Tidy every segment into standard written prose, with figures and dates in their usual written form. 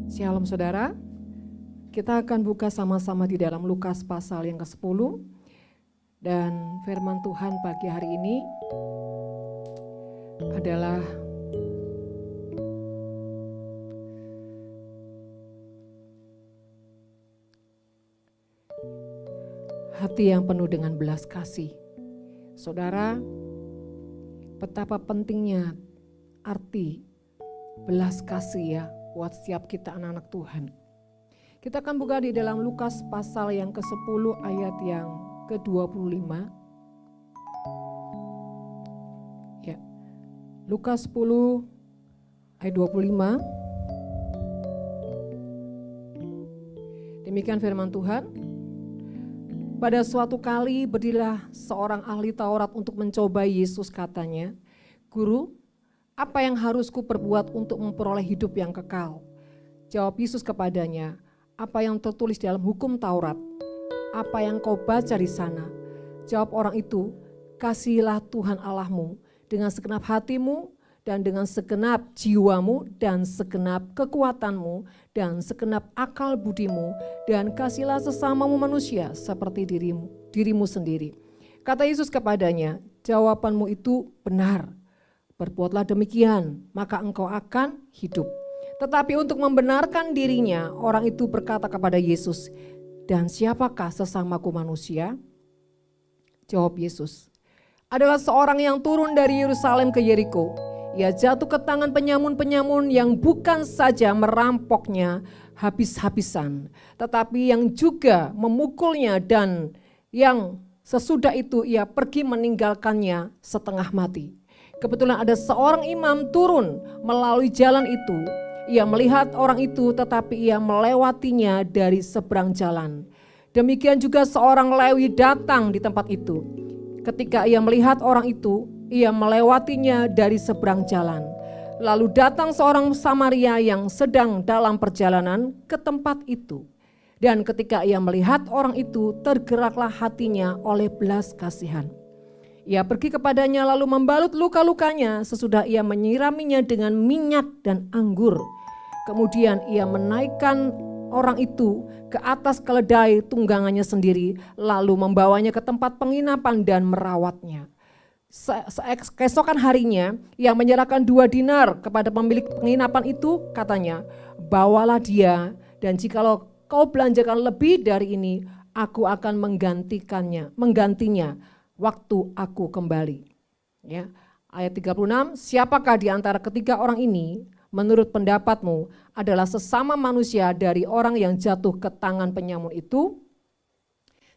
Shalom saudara, kita akan buka sama-sama di dalam Lukas pasal yang ke-10. Dan firman Tuhan pagi hari ini adalah hati yang penuh dengan belas kasih. Saudara, betapa pentingnya arti belas kasih ya buat setiap kita anak-anak Tuhan. Kita akan buka di dalam Lukas pasal yang ke-10 ayat yang ke-25. Ya. Lukas 10 ayat 25. Demikian firman Tuhan. Pada suatu kali berdirilah seorang ahli Taurat untuk mencobai Yesus, katanya, "Guru, apa yang harus kuperbuat untuk memperoleh hidup yang kekal?" Jawab Yesus kepadanya, "Apa yang tertulis dalam hukum Taurat? Apa yang kau baca di sana?" Jawab orang itu, "Kasihilah Tuhan Allahmu dengan segenap hatimu dan dengan segenap jiwamu dan segenap kekuatanmu dan segenap akal budimu, dan kasihlah sesamamu manusia seperti dirimu sendiri." Kata Yesus kepadanya, "Jawabanmu itu benar. Berbuatlah demikian, maka engkau akan hidup." Tetapi untuk membenarkan dirinya, orang itu berkata kepada Yesus, "Dan siapakah sesamaku manusia?" Jawab Yesus, "Adalah seorang yang turun dari Yerusalem ke Yeriko. Ia jatuh ke tangan penyamun-penyamun yang bukan saja merampoknya habis-habisan, tetapi yang juga memukulnya, dan yang sesudah itu ia pergi meninggalkannya setengah mati. Kebetulan ada seorang imam turun melalui jalan itu. Ia melihat orang itu, tetapi ia melewatinya dari seberang jalan. Demikian juga seorang Lewi datang di tempat itu. Ketika ia melihat orang itu, ia melewatinya dari seberang jalan. Lalu datang seorang Samaria yang sedang dalam perjalanan ke tempat itu. Dan ketika ia melihat orang itu, tergeraklah hatinya oleh belas kasihan. Ia pergi kepadanya lalu membalut luka-lukanya sesudah ia menyiraminya dengan minyak dan anggur. Kemudian ia menaikkan orang itu ke atas keledai tunggangannya sendiri, lalu membawanya ke tempat penginapan dan merawatnya. Keesokan harinya ia menyerahkan 2 dinar kepada pemilik penginapan itu, katanya, "Bawalah dia, dan jikalau kau belanjakan lebih dari ini, aku akan menggantinya waktu aku kembali." Ya. Ayat 36, "Siapakah di antara ketiga orang ini menurut pendapatmu adalah sesama manusia dari orang yang jatuh ke tangan penyamun itu?"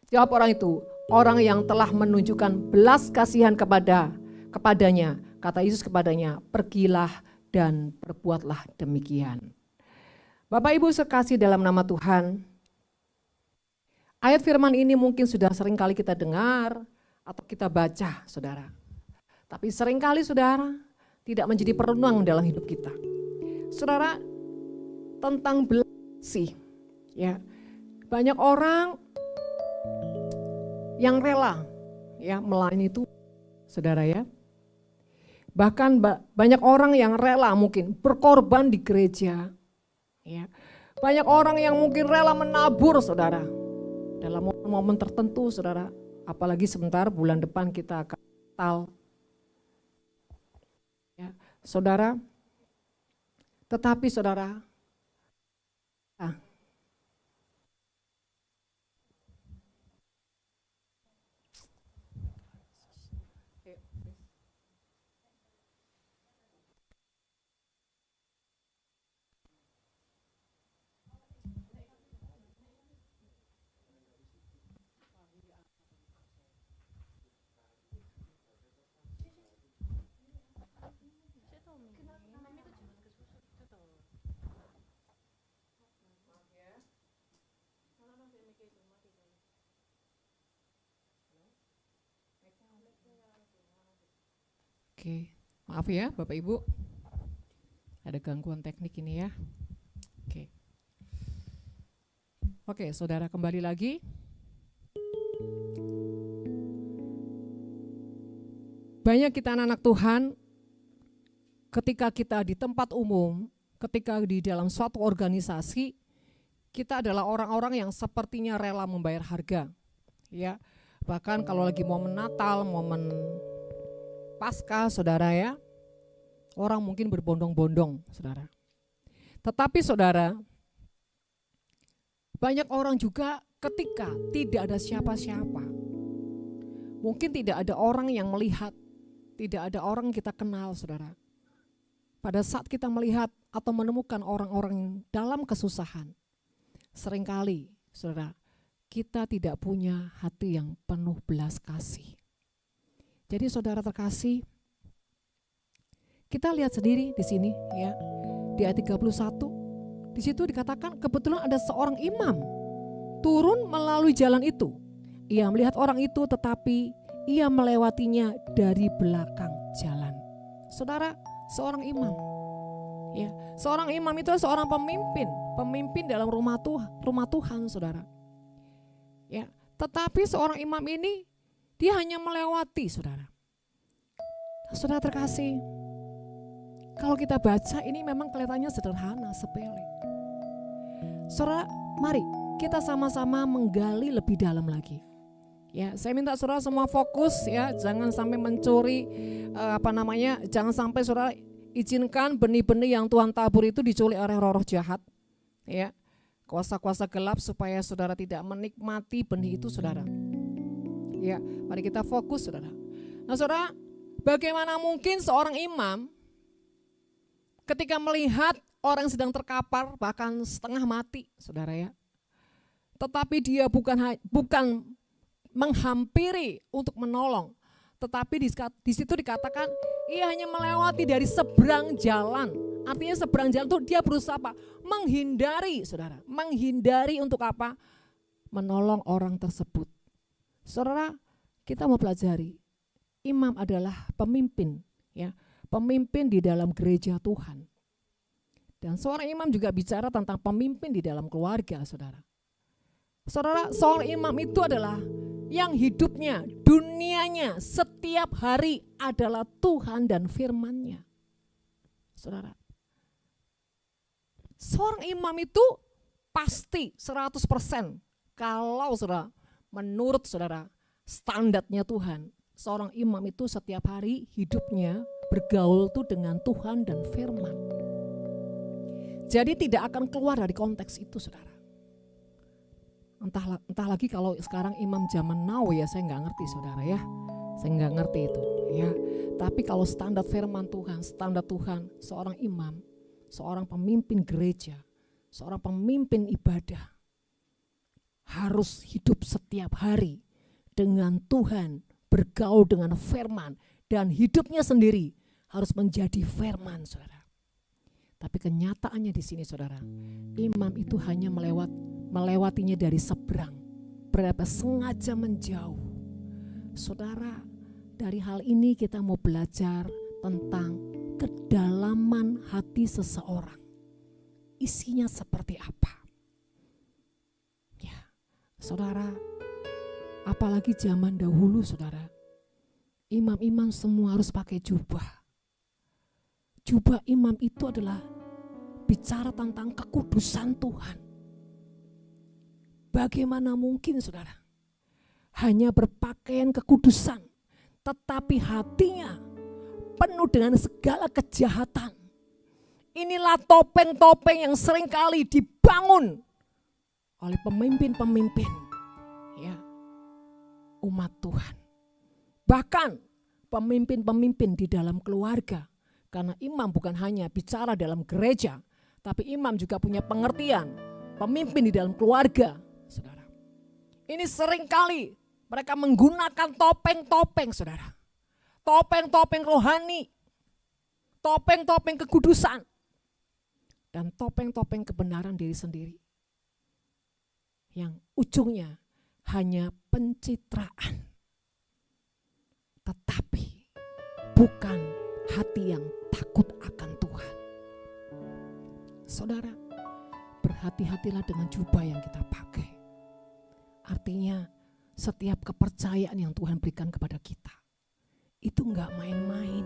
Jawab orang itu, "Orang yang telah menunjukkan belas kasihan kepadanya." Kata Yesus kepadanya, "Pergilah dan perbuatlah demikian." Bapak Ibu sekasih dalam nama Tuhan, ayat firman ini mungkin sudah sering kali kita dengar atau kita baca, saudara. Tapi seringkali saudara tidak menjadi perenang dalam hidup kita. Saudara, tentang belas kasih, ya, banyak orang yang rela ya melayani itu, saudara ya. Bahkan banyak orang yang rela mungkin berkorban di gereja. Ya. Banyak orang yang mungkin rela menabur, saudara. Dalam momen-momen tertentu, saudara. Apalagi sebentar bulan depan kita akan Natal. Ya, saudara. Tetapi saudara, oke, maaf ya Bapak Ibu, ada gangguan teknik ini ya. Oke, saudara kembali lagi. Banyak kita anak-anak Tuhan, ketika kita di tempat umum, ketika di dalam suatu organisasi, kita adalah orang-orang yang sepertinya rela membayar harga. Ya, bahkan kalau lagi momen Natal, momen Paskah, saudara ya, orang mungkin berbondong-bondong, saudara. Tetapi saudara, banyak orang juga ketika tidak ada siapa-siapa, mungkin tidak ada orang yang melihat, tidak ada orang yang kita kenal, saudara. Pada saat kita melihat atau menemukan orang-orang dalam kesusahan, seringkali, saudara, kita tidak punya hati yang penuh belas kasih. Jadi saudara terkasih, kita lihat sendiri di sini ya, di ayat 31, di situ dikatakan kebetulan ada seorang imam turun melalui jalan itu. Ia melihat orang itu tetapi ia melewatinya dari belakang jalan. Saudara, seorang imam. Ya, seorang imam itu seorang pemimpin dalam rumah Tuhan, saudara. Ya, tetapi seorang imam ini dia hanya melewati, saudara. Saudara terkasih, kalau kita baca ini memang kelihatannya sederhana, sepele. Saudara, mari kita sama-sama menggali lebih dalam lagi. Ya, saya minta saudara semua fokus ya, jangan sampai mencuri jangan sampai saudara izinkan benih-benih yang Tuhan tabur itu diculik oleh roh-roh jahat. Ya, kuasa-kuasa gelap supaya saudara tidak menikmati benih itu, saudara. Ya, mari kita fokus, saudara. Nah, saudara, bagaimana mungkin seorang imam ketika melihat orang sedang terkapar bahkan setengah mati, saudara ya, tetapi dia bukan menghampiri untuk menolong, tetapi di situ dikatakan ia hanya melewati dari seberang jalan. Artinya seberang jalan itu dia berusaha apa? Menghindari, saudara. Menghindari untuk apa? Menolong orang tersebut. Saudara, kita mau pelajari, imam adalah pemimpin, ya, pemimpin di dalam gereja Tuhan. Dan seorang imam juga bicara tentang pemimpin di dalam keluarga, saudara. Saudara, seorang imam itu adalah yang hidupnya, dunianya, setiap hari adalah Tuhan dan firman-Nya. Saudara, seorang imam itu pasti 100% kalau saudara, menurut saudara, standarnya Tuhan, seorang imam itu setiap hari hidupnya bergaul tuh dengan Tuhan dan firman. Jadi tidak akan keluar dari konteks itu, saudara. Entah lagi kalau sekarang imam zaman now ya, saya nggak ngerti, saudara ya. Saya nggak ngerti itu ya. Tapi kalau standar firman Tuhan, standar Tuhan, seorang imam, seorang pemimpin gereja, seorang pemimpin ibadah harus hidup setiap hari dengan Tuhan, bergaul dengan firman, dan hidupnya sendiri harus menjadi firman, saudara. Tapi kenyataannya di sini, saudara, imam itu hanya melewatinya dari seberang, berapa sengaja menjauh. Saudara, dari hal ini kita mau belajar tentang kedalaman hati seseorang. Isinya seperti apa? Ya, saudara, apalagi zaman dahulu, saudara, imam-imam semua harus pakai jubah. Jubah imam itu adalah bicara tentang kekudusan Tuhan. Bagaimana mungkin, saudara, hanya berpakaian kekudusan, tetapi hatinya penuh dengan segala kejahatan. Inilah topeng-topeng yang seringkali dibangun oleh pemimpin-pemimpin, ya, umat Tuhan. Bahkan pemimpin-pemimpin di dalam keluarga, karena imam bukan hanya bicara dalam gereja, tapi imam juga punya pengertian pemimpin di dalam keluarga, saudara. Ini seringkali mereka menggunakan topeng-topeng, saudara. Topeng-topeng rohani, topeng-topeng kekudusan, dan topeng-topeng kebenaran diri sendiri. Yang ujungnya hanya pencitraan. Tetapi bukan hati yang takut akan Tuhan. Saudara, berhati-hatilah dengan jubah yang kita pakai. Artinya setiap kepercayaan yang Tuhan berikan kepada kita itu enggak main-main.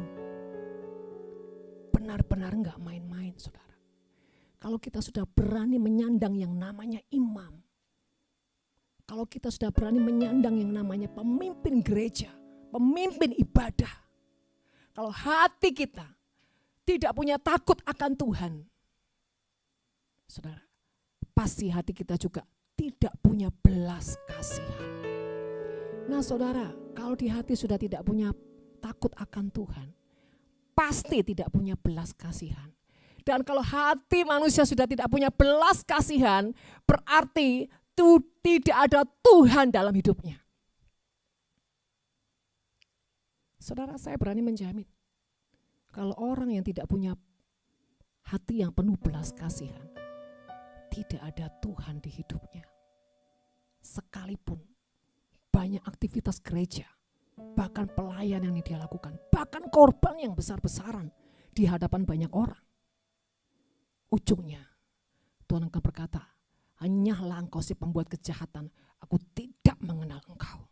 Benar-benar enggak main-main, saudara. Kalau kita sudah berani menyandang yang namanya imam, kalau kita sudah berani menyandang yang namanya pemimpin gereja, pemimpin ibadah, kalau hati kita tidak punya takut akan Tuhan, saudara, pasti hati kita juga tidak punya belas kasihan. Nah saudara, kalau di hati sudah tidak punya takut akan Tuhan, pasti tidak punya belas kasihan. Dan kalau hati manusia sudah tidak punya belas kasihan, berarti itu tidak ada Tuhan dalam hidupnya. Saudara, saya berani menjamin, kalau orang yang tidak punya hati yang penuh belas kasihan, tidak ada Tuhan di hidupnya. Sekalipun banyak aktivitas gereja, bahkan pelayanan yang dia lakukan, bahkan korban yang besar-besaran di hadapan banyak orang, ujungnya Tuhan akan berkata, hanyalah engkau si pembuat kejahatan, aku tidak mengenal engkau.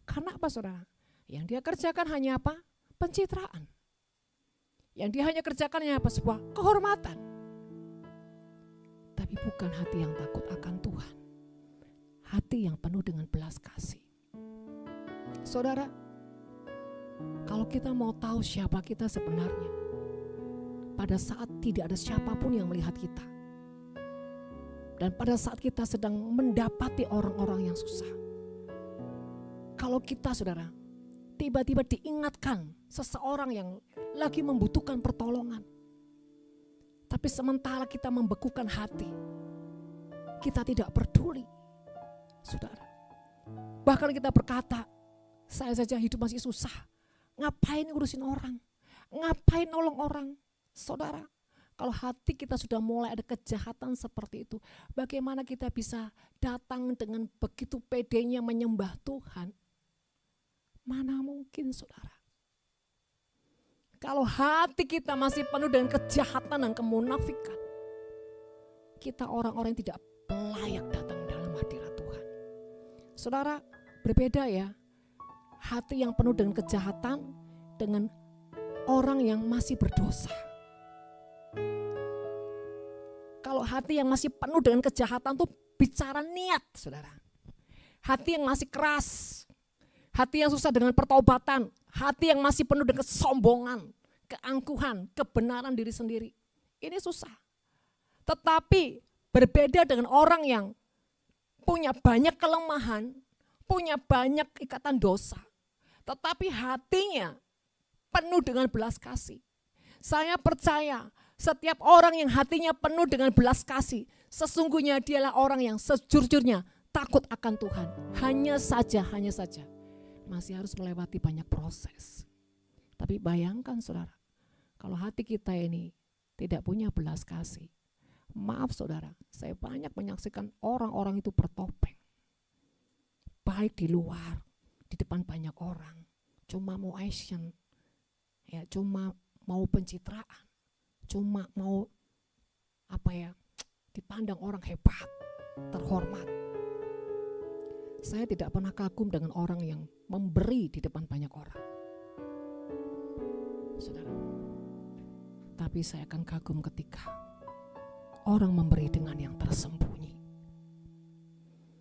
Karena apa saudara? Yang dia kerjakan hanya apa? Pencitraan. Yang dia hanya kerjakan hanya apa? Sebuah kehormatan. Tapi bukan hati yang takut akan Tuhan. Hati yang penuh dengan belas kasih. Saudara, kalau kita mau tahu siapa kita sebenarnya, pada saat tidak ada siapapun yang melihat kita, dan pada saat kita sedang mendapati orang-orang yang susah, kalau kita saudara tiba-tiba diingatkan seseorang yang lagi membutuhkan pertolongan, tapi sementara kita membekukan hati, kita tidak peduli, saudara. Bahkan kita berkata, saya saja hidup masih susah, ngapain urusin orang, ngapain nolong orang. Saudara, kalau hati kita sudah mulai ada kejahatan seperti itu, bagaimana kita bisa datang dengan begitu pedenya menyembah Tuhan? Mana mungkin saudara. Kalau hati kita masih penuh dengan kejahatan dan kemunafikan, kita orang-orang yang tidak layak datang dalam hadirat Tuhan. Saudara, berbeda ya, hati yang penuh dengan kejahatan dengan orang yang masih berdosa. Kalau hati yang masih penuh dengan kejahatan tuh bicara niat, saudara. Hati yang masih keras, hati yang susah dengan pertobatan, hati yang masih penuh dengan kesombongan, keangkuhan, kebenaran diri sendiri. Ini susah. Tetapi berbeda dengan orang yang punya banyak kelemahan, punya banyak ikatan dosa, tetapi hatinya penuh dengan belas kasih. Saya percaya setiap orang yang hatinya penuh dengan belas kasih, sesungguhnya dialah orang yang sejujurnya takut akan Tuhan. Hanya saja masih harus melewati banyak proses. Tapi bayangkan saudara, kalau hati kita ini tidak punya belas kasih, maaf saudara, saya banyak menyaksikan orang-orang itu bertopeng. Baik di luar, di depan banyak orang, cuma mau action, ya cuma mau pencitraan, cuma mau dipandang orang hebat, terhormat. Saya tidak pernah kagum dengan orang yang memberi di depan banyak orang, saudara. Tapi saya akan kagum ketika orang memberi dengan yang tersembunyi,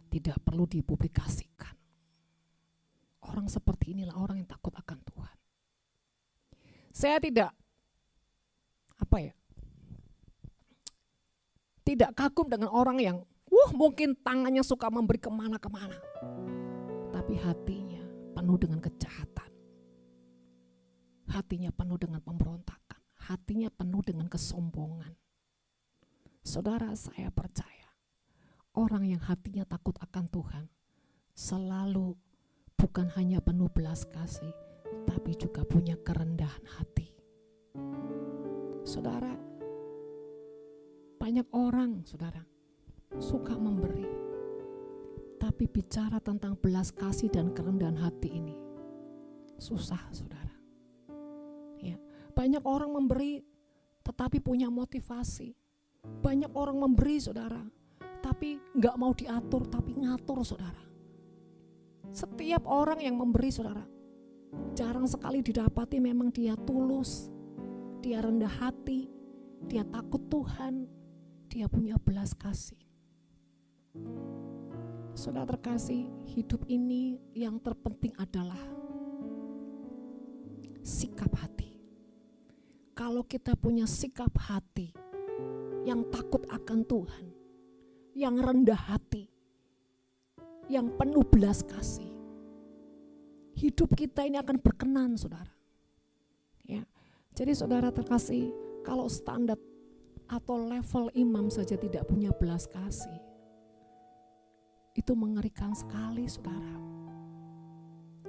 tidak perlu dipublikasikan. Orang seperti inilah orang yang takut akan Tuhan. Saya tidak tidak kagum dengan orang yang mungkin tangannya suka memberi kemana-kemana, tapi hatinya penuh dengan kejahatan, hatinya penuh dengan pemberontakan, hatinya penuh dengan kesombongan. Saudara, saya percaya orang yang hatinya takut akan Tuhan selalu bukan hanya penuh belas kasih, tapi juga punya kerendahan hati. Saudara, banyak orang saudara suka memberi, tapi bicara tentang belas kasih dan kerendahan hati ini susah saudara. Ya, banyak orang memberi tetapi punya motivasi. Banyak orang memberi saudara, tapi gak mau diatur, tapi ngatur saudara. Setiap orang yang memberi saudara, jarang sekali didapati memang dia tulus, dia rendah hati, dia takut Tuhan, dia punya belas kasih. Saudara terkasih, hidup ini yang terpenting adalah sikap hati. Kalau kita punya sikap hati yang takut akan Tuhan, yang rendah hati, yang penuh belas kasih, hidup kita ini akan berkenan, saudara. Ya, jadi saudara terkasih, kalau standar atau level imam saja tidak punya belas kasih, itu mengerikan sekali, saudara.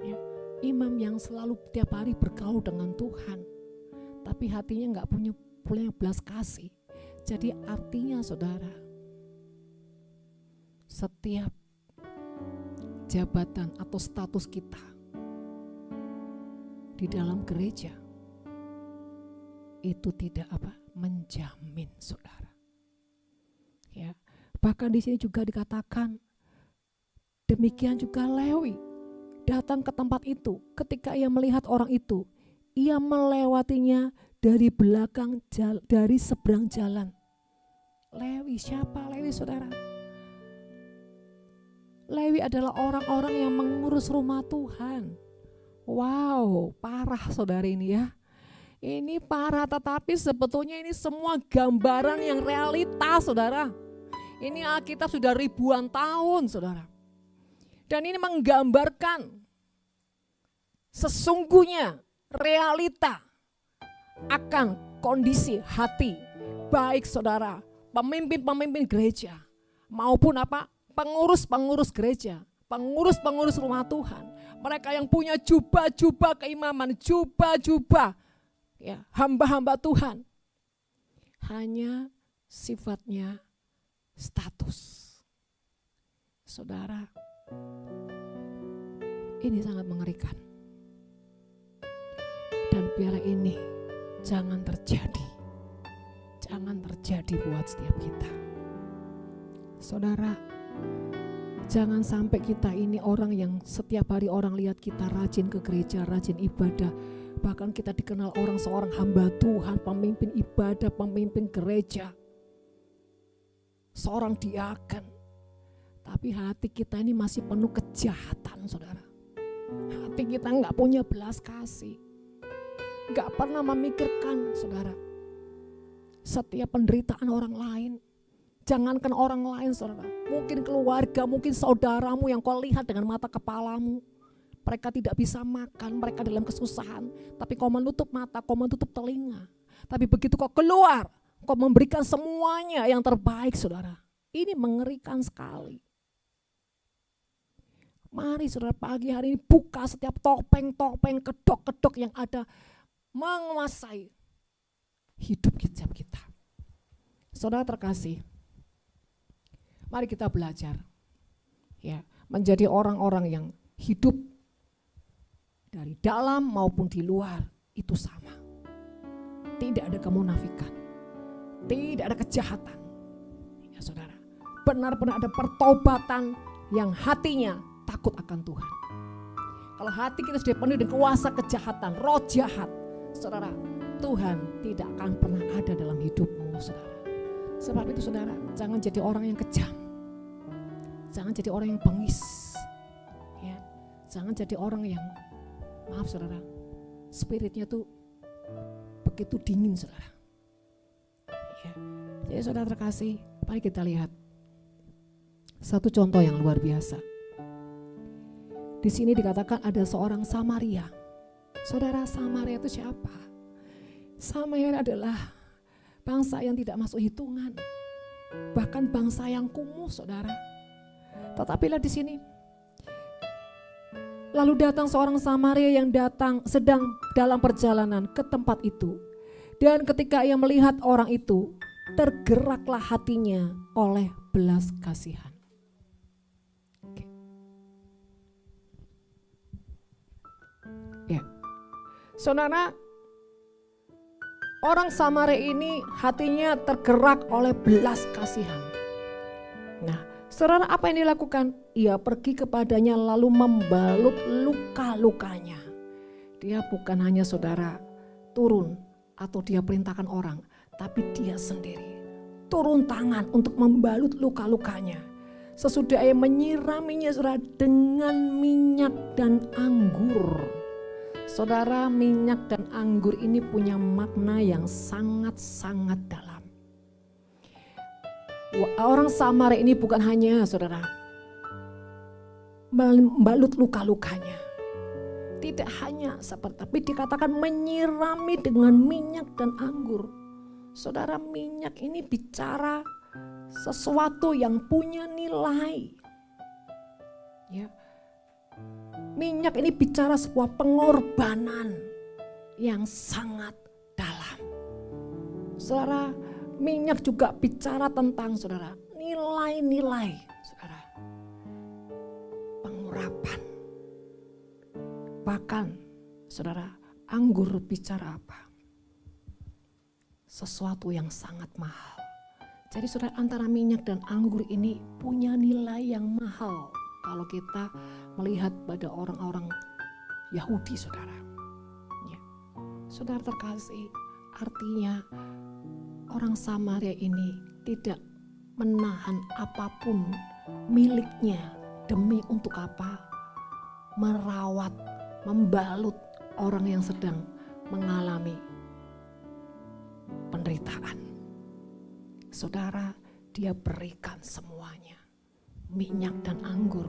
Ya, imam yang selalu tiap hari bergaul dengan Tuhan, tapi hatinya nggak punya belas kasih. Jadi artinya, saudara, setiap jabatan atau status kita di dalam gereja itu tidak menjamin, saudara. Ya, bahkan di sini juga dikatakan demikian juga Lewi datang ke tempat itu. Ketika ia melihat orang itu, ia melewatinya dari belakang dari seberang jalan. Lewi, siapa Lewi, saudara? Lewi adalah orang-orang yang mengurus rumah Tuhan. Wow, parah saudara ini ya. Ini parah, tetapi sebetulnya ini semua gambaran yang realitas, saudara. Ini Alkitab sudah ribuan tahun, saudara. Dan ini menggambarkan sesungguhnya realita akan kondisi hati baik, saudara, pemimpin-pemimpin gereja maupun pengurus-pengurus gereja, pengurus-pengurus rumah Tuhan. Mereka yang punya jubah-jubah keimaman, jubah-jubah, ya, hamba-hamba Tuhan, hanya sifatnya status. Saudara, ini sangat mengerikan. Dan biarlah ini jangan terjadi. Jangan terjadi buat setiap kita. Saudara, jangan sampai kita ini orang yang setiap hari orang lihat kita rajin ke gereja, rajin ibadah. Bahkan kita dikenal orang seorang hamba Tuhan, pemimpin ibadah, pemimpin gereja, seorang diaken. Tapi hati kita ini masih penuh kejahatan, saudara. Hati kita gak punya belas kasih. Gak pernah memikirkan, saudara, setiap penderitaan orang lain. Jangankan orang lain, saudara, mungkin keluarga, mungkin saudaramu yang kau lihat dengan mata kepalamu. Mereka tidak bisa makan, mereka dalam kesusahan. Tapi kau menutup mata, kau menutup telinga. Tapi begitu kau keluar, kau memberikan semuanya yang terbaik, saudara. Ini mengerikan sekali. Mari saudara, pagi hari ini buka setiap topeng-topeng, kedok-kedok yang ada menguasai hidup kita. Saudara terkasih, mari kita belajar, ya, menjadi orang-orang yang hidup dari dalam maupun di luar itu sama. Tidak ada kemunafikan, tidak ada kejahatan. Ya saudara, benar-benar ada pertobatan yang hatinya takut akan Tuhan. Kalau hati kita sudah penuh dengan kuasa kejahatan, roh jahat, saudara, Tuhan tidak akan pernah ada dalam hidupmu, saudara. Sebab itu saudara, jangan jadi orang yang kejam. Jangan jadi orang yang bengis. Ya, jangan jadi orang yang, maaf saudara, spiritnya tuh begitu dingin, saudara. Ya. Jadi saudara terkasih, mari kita lihat satu contoh yang luar biasa. Di sini dikatakan ada seorang Samaria. Saudara, Samaria itu siapa? Samaria adalah bangsa yang tidak masuk hitungan, bahkan bangsa yang kumuh, saudara. Tetapi lihat di sini, lalu datang seorang Samaria yang sedang dalam perjalanan ke tempat itu, dan ketika ia melihat orang itu, tergeraklah hatinya oleh belas kasihan. Ya, saudara, orang Samaria ini hatinya tergerak oleh belas kasihan. Nah, saudara, apa yang dilakukan? Ia pergi kepadanya lalu membalut luka-lukanya. Dia bukan hanya saudara turun atau dia perintahkan orang, tapi dia sendiri turun tangan untuk membalut luka-lukanya. Sesudah ia menyiraminya saudara dengan minyak dan anggur. Saudara, minyak dan anggur ini punya makna yang sangat-sangat dalam. Orang Samaria ini bukan hanya saudara membalut luka-lukanya. Tidak hanya seperti, tapi dikatakan menyirami dengan minyak dan anggur. Saudara, minyak ini bicara sesuatu yang punya nilai. Ya. Minyak ini bicara sebuah pengorbanan yang sangat dalam. Saudara, minyak juga bicara tentang saudara nilai-nilai, saudara. Pengurapan. Bahkan, saudara, anggur bicara apa? Sesuatu yang sangat mahal. Jadi saudara, antara minyak dan anggur ini punya nilai yang mahal kalau kita melihat pada orang-orang Yahudi, saudara. Ya. Saudara terkasih, artinya orang Samaria ini tidak menahan apapun miliknya demi untuk apa? Merawat, membalut orang yang sedang mengalami penderitaan. Saudara, dia berikan semuanya. Minyak dan anggur.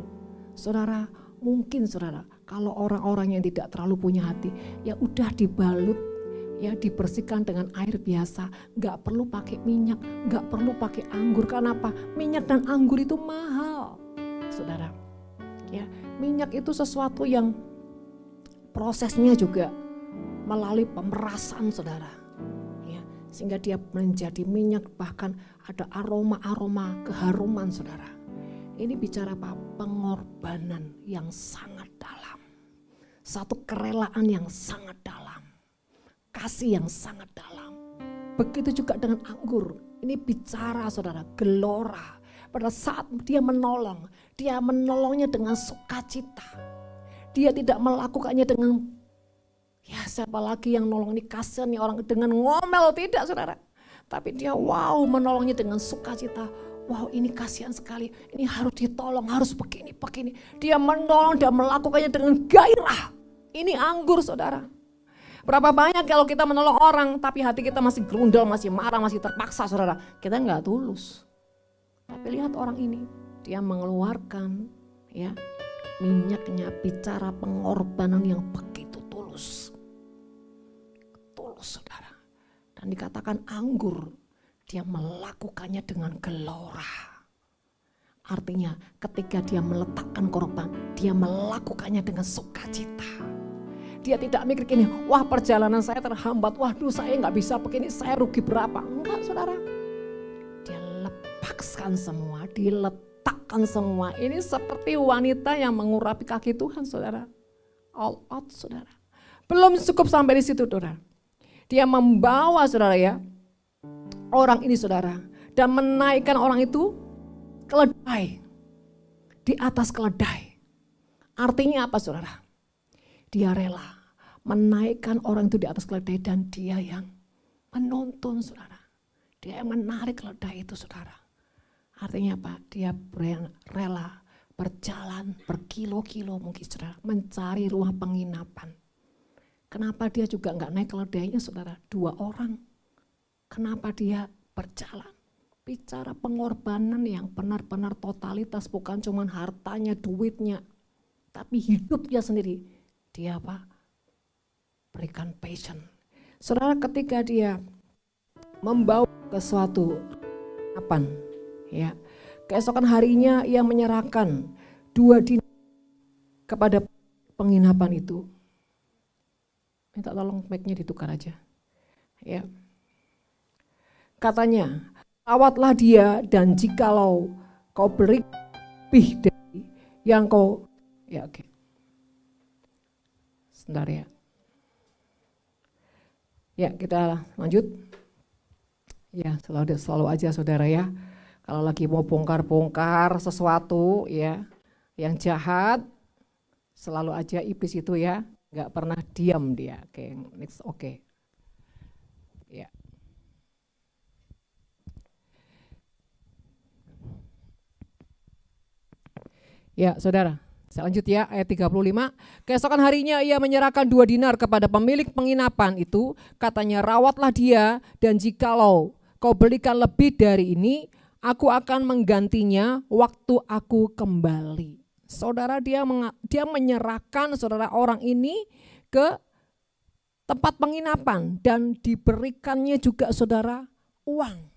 Saudara, mungkin saudara, kalau orang-orang yang tidak terlalu punya hati, ya udah dibalut, ya dibersihkan dengan air biasa. Gak perlu pakai minyak, gak perlu pakai anggur. Kenapa? Minyak dan anggur itu mahal. Saudara, ya minyak itu sesuatu yang prosesnya juga melalui pemerasan, saudara. Sehingga dia menjadi minyak, bahkan ada aroma-aroma keharuman, saudara. Ini bicara apa? Pengorbanan yang sangat dalam. Satu kerelaan yang sangat dalam. Kasih yang sangat dalam. Begitu juga dengan anggur. Ini bicara saudara, gelora. Pada saat dia menolongnya dengan sukacita. Dia tidak melakukannya dengan ya siapa lagi yang nolong ini, kasihan nih orang dengan ngomel, tidak saudara. Tapi dia menolongnya dengan sukacita. Wow, ini kasihan sekali, ini harus ditolong, harus begini. Dia menolong dan melakukannya dengan gairah. Ini anggur saudara. Berapa banyak kalau kita menolong orang tapi hati kita masih gerundel, masih marah, masih terpaksa saudara. Kita nggak tulus. Tapi lihat orang ini, dia mengeluarkan ya minyaknya, bicara pengorbanan yang begitu tulus. Saudara, dan dikatakan anggur, dia melakukannya dengan gelora. Artinya ketika dia meletakkan korban, dia melakukannya dengan sukacita. Dia tidak mikir gini, wah perjalanan saya terhambat, waduh saya nggak bisa begini, saya rugi berapa. Enggak saudara, dia lepaskan semua, diletakkan semua. Ini seperti wanita yang mengurapi kaki Tuhan, saudara. All out, saudara. Belum cukup sampai di situ, saudara. Dia membawa saudara ya, orang ini saudara, dan menaikkan orang itu keledai, di atas keledai. Artinya apa saudara? Dia rela menaikkan orang itu di atas keledai dan dia yang menuntun saudara. Dia yang menarik keledai itu saudara. Artinya apa? Dia rela berjalan berkilo-kilo mungkin saudara, mencari rumah penginapan. Kenapa dia juga enggak naik keledainya saudara? 2 orang. Kenapa dia berjalan? Bicara pengorbanan yang benar-benar totalitas, bukan cuma hartanya, duitnya, tapi hidupnya sendiri. Dia apa? Berikan passion. Saudara, ketika dia membawa ke suatu penginapan, ya, keesokan harinya ia menyerahkan 2 dinar kepada penginapan itu. Minta tolong mic-nya ditukar aja. Ya. Katanya, rawatlah dia dan jikalau kau beri lebih dari yang kau, ya oke. Sebentar ya. Ya kita lanjut. Ya selalu aja saudara ya. Kalau lagi mau bongkar-bongkar sesuatu ya yang jahat, selalu aja iblis itu ya. Nggak pernah diam dia. Oke, next, oke. Ya. Ya, saudara. Saya lanjut ya, ayat 35. Keesokan harinya ia menyerahkan 2 dinar kepada pemilik penginapan itu. Katanya, rawatlah dia, dan jikalau kau belikan lebih dari ini, aku akan menggantinya waktu aku kembali. Saudara, dia menyerahkan saudara orang ini ke tempat penginapan dan diberikannya juga saudara uang.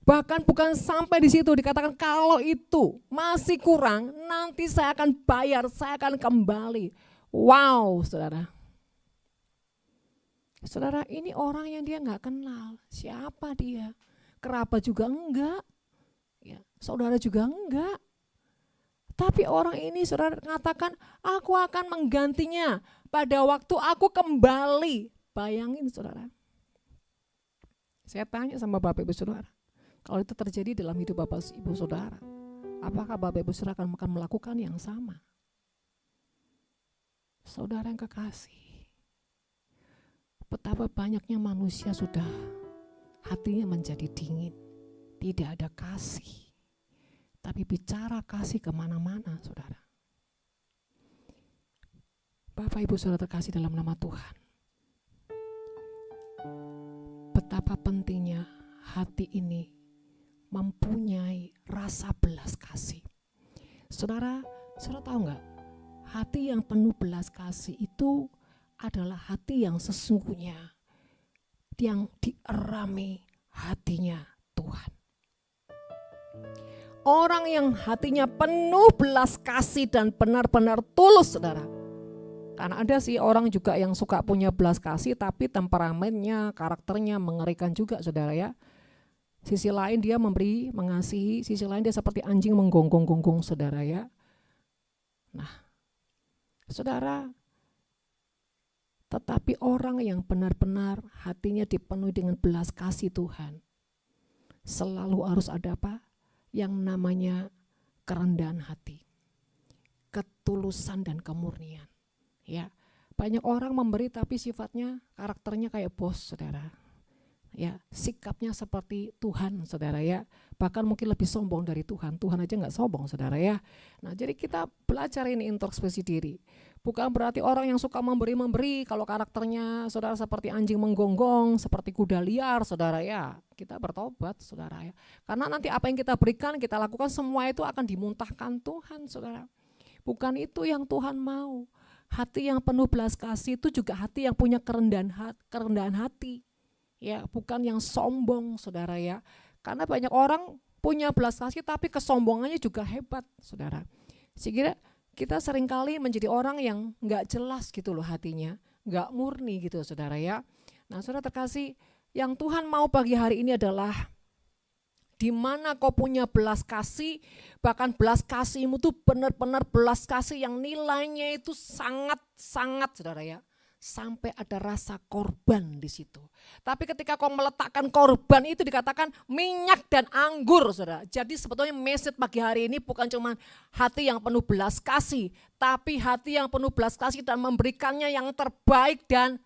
Bahkan bukan sampai di situ, dikatakan kalau itu masih kurang, nanti saya akan bayar, saya akan kembali. Wow, saudara. Saudara, ini orang yang dia nggak kenal. Siapa dia? Kerabat juga enggak. Ya, saudara juga enggak. Tapi orang ini saudara mengatakan, aku akan menggantinya pada waktu aku kembali. Bayangin saudara. Saya tanya sama Bapak Ibu Saudara, kalau itu terjadi dalam hidup Bapak Ibu Saudara, apakah Bapak Ibu Saudara akan melakukan yang sama? Saudara yang kekasih, betapa banyaknya manusia sudah hatinya menjadi dingin, tidak ada kasih. Tapi bicara kasih kemana-mana saudara. Bapak Ibu Saudara terkasih dalam nama Tuhan, betapa pentingnya hati ini mempunyai rasa belas kasih. Saudara tahu nggak? Hati yang penuh belas kasih itu adalah hati yang sesungguhnya, yang dierami hatinya Tuhan. Orang yang hatinya penuh belas kasih dan benar-benar tulus saudara. Karena ada sih orang juga yang suka punya belas kasih tapi temperamennya, karakternya mengerikan juga saudara ya. Sisi lain dia memberi, mengasihi, sisi lain dia seperti anjing menggonggong-gonggong saudara ya. Nah, saudara, tetapi orang yang benar-benar hatinya dipenuhi dengan belas kasih Tuhan, selalu harus ada apa? Yang namanya kerendahan hati, ketulusan dan kemurnian. Ya, banyak orang memberi tapi sifatnya, karakternya kayak bos saudara. Ya, sikapnya seperti Tuhan saudara ya, bahkan mungkin lebih sombong dari Tuhan. Tuhan aja nggak sombong saudara ya. Nah, jadi kita belajar ini introspeksi diri. Bukan berarti orang yang suka memberi kalau karakternya saudara seperti anjing menggonggong, seperti kuda liar saudara ya, kita bertobat saudara ya. Karena nanti apa yang kita berikan, kita lakukan semua itu akan dimuntahkan Tuhan saudara. Bukan itu yang Tuhan mau. Hati yang penuh belas kasih itu juga hati yang punya kerendahan hati. Ya, bukan yang sombong saudara ya. Karena banyak orang punya belas kasih tapi kesombongannya juga hebat saudara. Sehingga kita seringkali menjadi orang yang gak jelas gitu loh hatinya, gak murni gitu saudara ya. Nah saudara terkasih, yang Tuhan mau pagi hari ini adalah di mana kau punya belas kasih, bahkan belas kasihmu tuh benar-benar belas kasih yang nilainya itu sangat-sangat saudara ya. Sampai ada rasa korban di situ. Tapi ketika kau meletakkan korban itu dikatakan minyak dan anggur saudara. Jadi sebetulnya message pagi hari ini bukan cuma hati yang penuh belas kasih, tapi hati yang penuh belas kasih dan memberikannya yang terbaik dan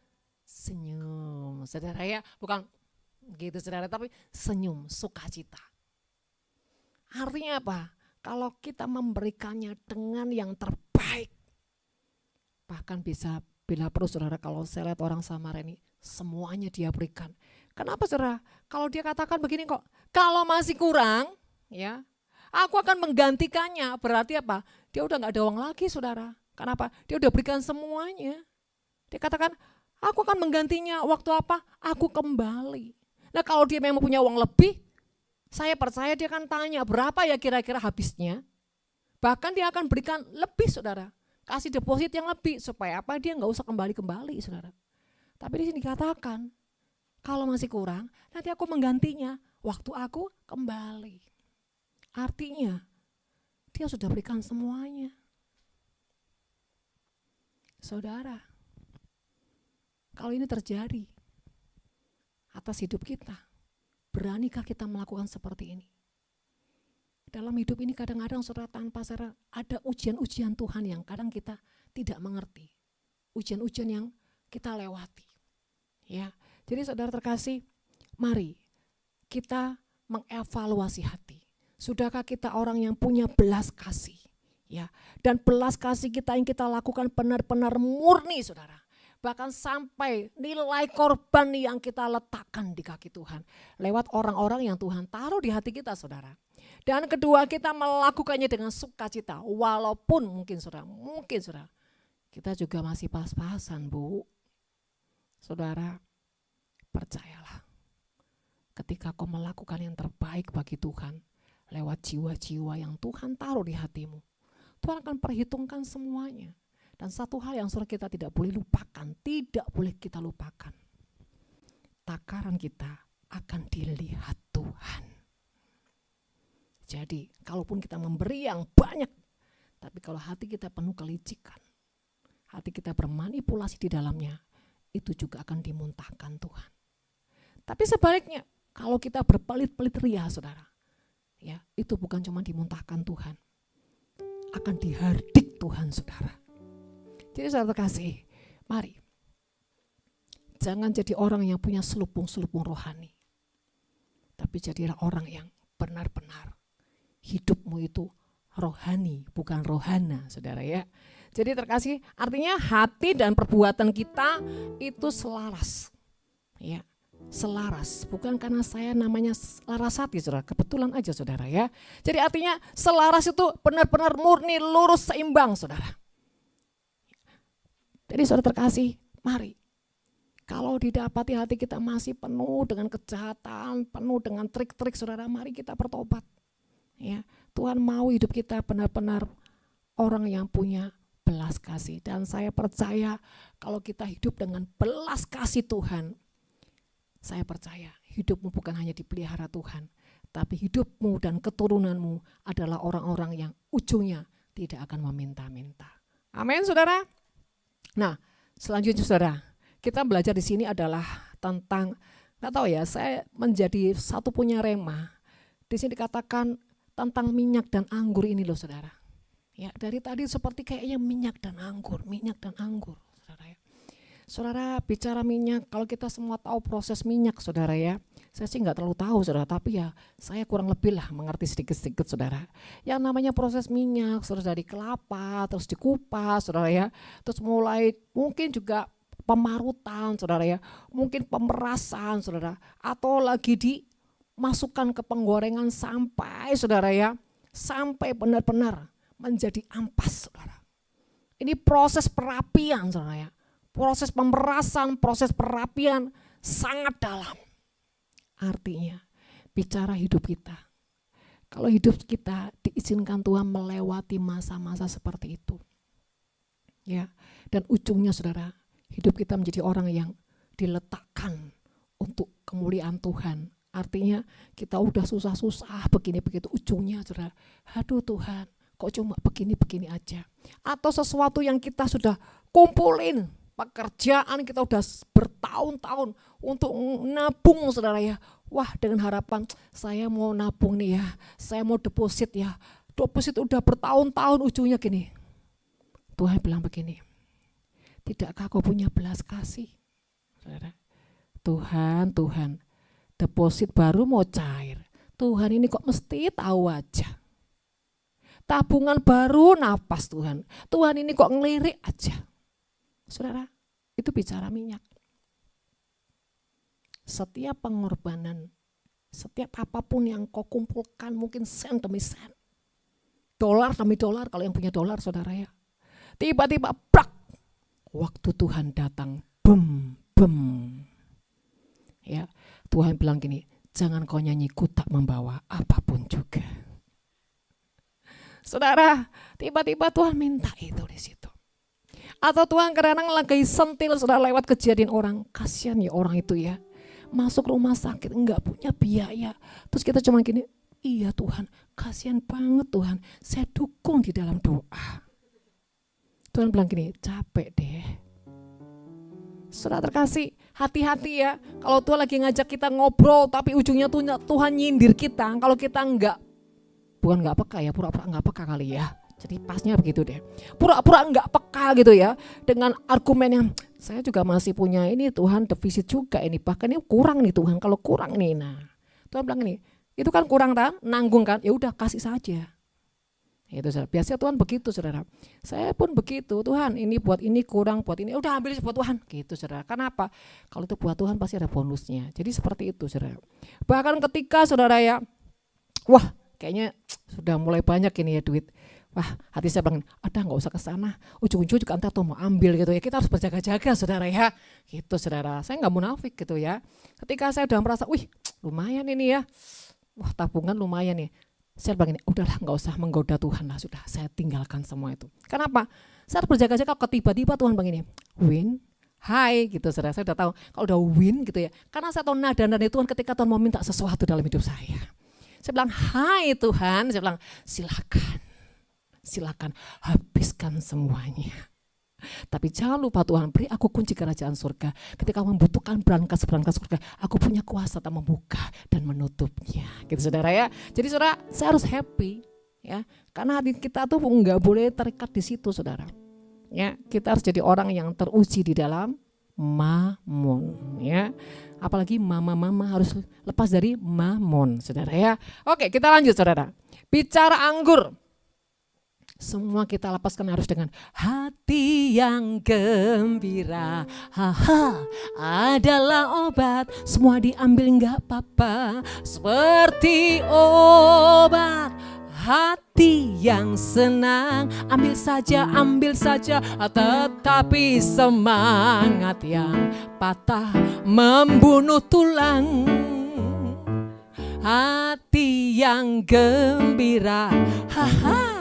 senyum saudara ya. Bukan gitu saudara, tapi senyum, sukacita. Artinya apa? Kalau kita memberikannya dengan yang terbaik, bahkan bisa bila perlu saudara, kalau saya lihat orang Samaria ini semuanya dia berikan. Kenapa saudara? Kalau dia katakan begini kok, kalau masih kurang ya, aku akan menggantikannya. Berarti apa? Dia udah gak ada uang lagi saudara. Kenapa? Dia udah berikan semuanya. Dia katakan, aku akan menggantinya waktu apa? Aku kembali. Nah kalau dia memang punya uang lebih, saya percaya dia akan tanya berapa ya kira-kira habisnya. Bahkan dia akan berikan lebih saudara. Kasih deposit yang lebih supaya apa? Dia nggak usah kembali saudara. Tapi di sini dikatakan kalau masih kurang nanti aku menggantinya waktu aku kembali. Artinya dia sudah berikan semuanya. Saudara, kalau ini terjadi atas hidup kita, beranikah kita melakukan seperti ini? Dalam hidup ini kadang-kadang saudara tanpa sadar ada ujian-ujian Tuhan yang kadang kita tidak mengerti. Ujian-ujian yang kita lewati. Ya, jadi saudara terkasih, mari kita mengevaluasi hati. Sudahkah kita orang yang punya belas kasih? Ya, dan belas kasih kita yang kita lakukan benar-benar murni, saudara. Bahkan sampai nilai korban yang kita letakkan di kaki Tuhan lewat orang-orang yang Tuhan taruh di hati kita, saudara. Dan kedua, kita melakukannya dengan sukacita, walaupun mungkin saudara, kita juga masih pas-pasan, Bu. Saudara, percayalah, ketika kau melakukan yang terbaik bagi Tuhan lewat jiwa-jiwa yang Tuhan taruh di hatimu, Tuhan akan perhitungkan semuanya. Dan satu hal yang saudara kita tidak boleh kita lupakan. Takaran kita akan dilihat Tuhan. Jadi kalaupun kita memberi yang banyak, tapi kalau hati kita penuh kelicikan, hati kita bermanipulasi di dalamnya, itu juga akan dimuntahkan Tuhan. Tapi sebaliknya, kalau kita berpelit-pelit ria, saudara, ya, itu bukan cuma dimuntahkan Tuhan, akan dihardik Tuhan, saudara. Jadi saudara kasih, mari jangan jadi orang yang punya selupung-selupung rohani, tapi jadilah orang yang benar-benar hidupmu itu rohani, bukan rohana, saudara ya. Jadi terkasih, artinya hati dan perbuatan kita itu selaras, ya, selaras. Bukan karena saya namanya laras hati, saudara, kebetulan aja, saudara ya. Jadi artinya selaras itu benar-benar murni, lurus, seimbang, saudara. Jadi saudara terkasih, mari. Kalau didapati hati kita masih penuh dengan kejahatan, penuh dengan trik-trik, saudara, mari kita bertobat. Ya, Tuhan mau hidup kita benar-benar orang yang punya belas kasih. Dan saya percaya kalau kita hidup dengan belas kasih Tuhan, saya percaya hidupmu bukan hanya dipelihara Tuhan, tapi hidupmu dan keturunanmu adalah orang-orang yang ujungnya tidak akan meminta-minta. Amin, saudara. Nah, selanjutnya saudara, kita belajar di sini adalah tentang, nggak tahu ya, saya menjadi satu punya rema. Di sini dikatakan tentang minyak dan anggur ini loh, saudara. Ya, dari tadi seperti kayaknya minyak dan anggur, saudara ya. Saudara, bicara minyak, kalau kita semua tahu proses minyak, saudara ya. Saya sih nggak terlalu tahu, saudara, tapi ya saya kurang lebih lah mengerti sedikit-sedikit, saudara. Yang namanya proses minyak, saudara, dari kelapa, terus dikupas, saudara ya. Terus mulai mungkin juga pemarutan, saudara ya. Mungkin pemerasan, saudara. Atau lagi dimasukkan ke penggorengan sampai, saudara ya, sampai benar-benar menjadi ampas, saudara. Ini proses perapian, saudara ya. Proses pemerasan, proses perapian sangat dalam. Artinya bicara hidup kita. Kalau hidup kita diizinkan Tuhan melewati masa-masa seperti itu. Ya, dan ujungnya saudara, hidup kita menjadi orang yang diletakkan untuk kemuliaan Tuhan. Artinya kita udah susah-susah begini begitu, ujungnya saudara, aduh Tuhan, kok cuma begini-begini aja. Atau sesuatu yang kita sudah kumpulin, pekerjaan kita udah bertahun-tahun untuk nabung, saudara ya. Wah, dengan harapan saya mau nabung nih ya, saya mau deposit ya. Deposit udah bertahun-tahun, ujungnya gini. Tuhan bilang begini, tidakkah kau punya belas kasih? Saudara, Tuhan, deposit baru mau cair. Tuhan ini kok mesti tahu aja. Tabungan baru napas Tuhan. Tuhan ini kok ngelirik aja. Saudara, itu bicara minyak. Setiap pengorbanan, setiap apapun yang kau kumpulkan, mungkin sen demi sen, dolar demi dolar, kalau yang punya dolar, saudara ya. Tiba-tiba brak, waktu Tuhan datang, bum. Ya, Tuhan bilang gini, jangan kau nyanyi ku tak membawa apapun juga. Saudara, tiba-tiba Tuhan minta itu di situ. Atau Tuhan kadang-kadang lagi sentil, saudara, lewat kejadian orang, kasihan ya orang itu ya, masuk rumah sakit enggak punya biaya. Terus kita cuma gini, iya Tuhan, kasihan banget Tuhan, saya dukung di dalam doa. Tuhan bilang gini, capek deh. Saudara terkasih, hati-hati ya, kalau Tuhan lagi ngajak kita ngobrol tapi ujungnya Tuhan nyindir kita, kalau kita bukan enggak peka ya, pura-pura enggak peka kali ya. Jadi pasnya begitu deh, pura-pura enggak peka gitu ya, dengan argumen yang saya juga masih punya ini Tuhan, defisit juga ini, bahkan ini kurang nih Tuhan, kalau kurang nih, nah Tuhan bilang ini, itu kan kurang kan, nanggung kan, ya udah kasih saja. Itu saudara. Biasanya Tuhan begitu saudara. Saya pun begitu, Tuhan ini buat ini kurang, buat ini udah ambil buat Tuhan gitu saudara. Kenapa? Kalau itu buat Tuhan pasti ada bonusnya. Jadi seperti itu saudara. Bahkan ketika saudara ya, wah kayaknya sudah mulai banyak ini ya duit. Wah hati saya bilang, ada nggak usah ke sana, ujung-ujung juga entah tuh mau ambil gitu ya. Kita harus berjaga-jaga saudara ya, gitu saudara. Saya nggak munafik gitu ya. Ketika saya udah merasa, wih lumayan ini ya, wah tabungan lumayan nih. Saya bilang ini, udahlah nggak usah menggoda Tuhan lah, sudah saya tinggalkan semua itu. Kenapa? Saya harus berjaga-jaga kalau tiba-tiba Tuhan begini, win, hai gitu saudara. Saya udah tahu kalau udah win gitu ya. Karena saya tahu nada Tuhan ketika Tuhan mau minta sesuatu dalam hidup saya. Saya bilang, hai Tuhan, saya bilang silakan habiskan semuanya. Tapi jangan lupa Tuhan beri aku kunci kerajaan surga. Ketika membutuhkan berangkas surga, aku punya kuasa tak membuka dan menutupnya. Gitu saudara ya. Jadi saudara, saya harus happy ya. Karena hati kita tuh enggak boleh terikat di situ saudara. Ya, kita harus jadi orang yang teruji di dalam mamon ya. Apalagi mama harus lepas dari mamon saudara ya. Oke, kita lanjut saudara. Bicara anggur. Semua kita lepaskan harus dengan hati yang gembira. Haha, adalah obat. Semua diambil enggak apa-apa. Seperti obat. Hati yang senang, ambil saja, tetapi semangat yang patah membunuh tulang. Hati yang gembira, haha,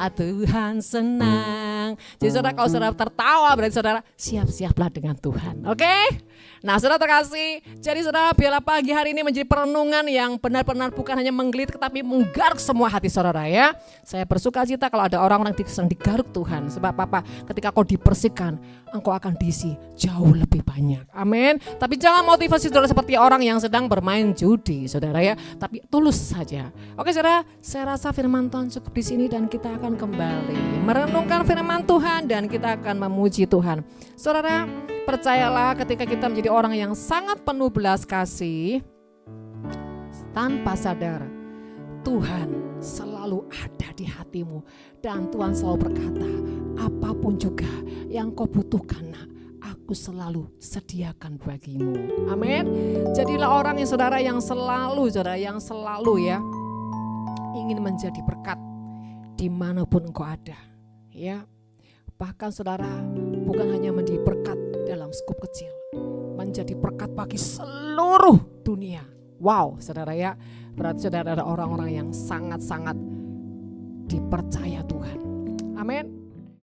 Tuhan senang. Jadi saudara kalau saudara tertawa berarti saudara siap-siaplah dengan Tuhan. Oke? Nah saudara terkasih, jadi saudara biarlah pagi hari ini menjadi perenungan yang benar-benar bukan hanya menggelitik tapi menggaruk semua hati saudara ya. Saya bersuka cita kalau ada orang-orang yang sedang digaruk Tuhan. Sebab apa? Ketika kau dibersihkan, engkau akan diisi jauh lebih banyak. Amin. Tapi jangan motivasi saudara seperti orang yang sedang bermain judi saudara ya. Tapi tulus saja. Oke saudara, saya rasa firman Tuhan cukup di sini dan kita akan kembali merenungkan firman Tuhan dan kita akan memuji Tuhan. Saudara, percayalah ketika kita menjadi orang yang sangat penuh belas kasih, tanpa sadar Tuhan selalu ada di hatimu dan Tuhan selalu berkata, apapun juga yang kau butuhkan nak, aku selalu sediakan bagimu. Amin. Jadilah orang yang saudara yang selalu ya ingin menjadi berkat dimanapun engkau ada ya. Bahkan saudara bukan hanya menjadi berkat dalam skup kecil, menjadi berkat bagi seluruh dunia. Wow saudara ya, berarti saudara ada orang-orang yang sangat-sangat dipercaya Tuhan. Amin.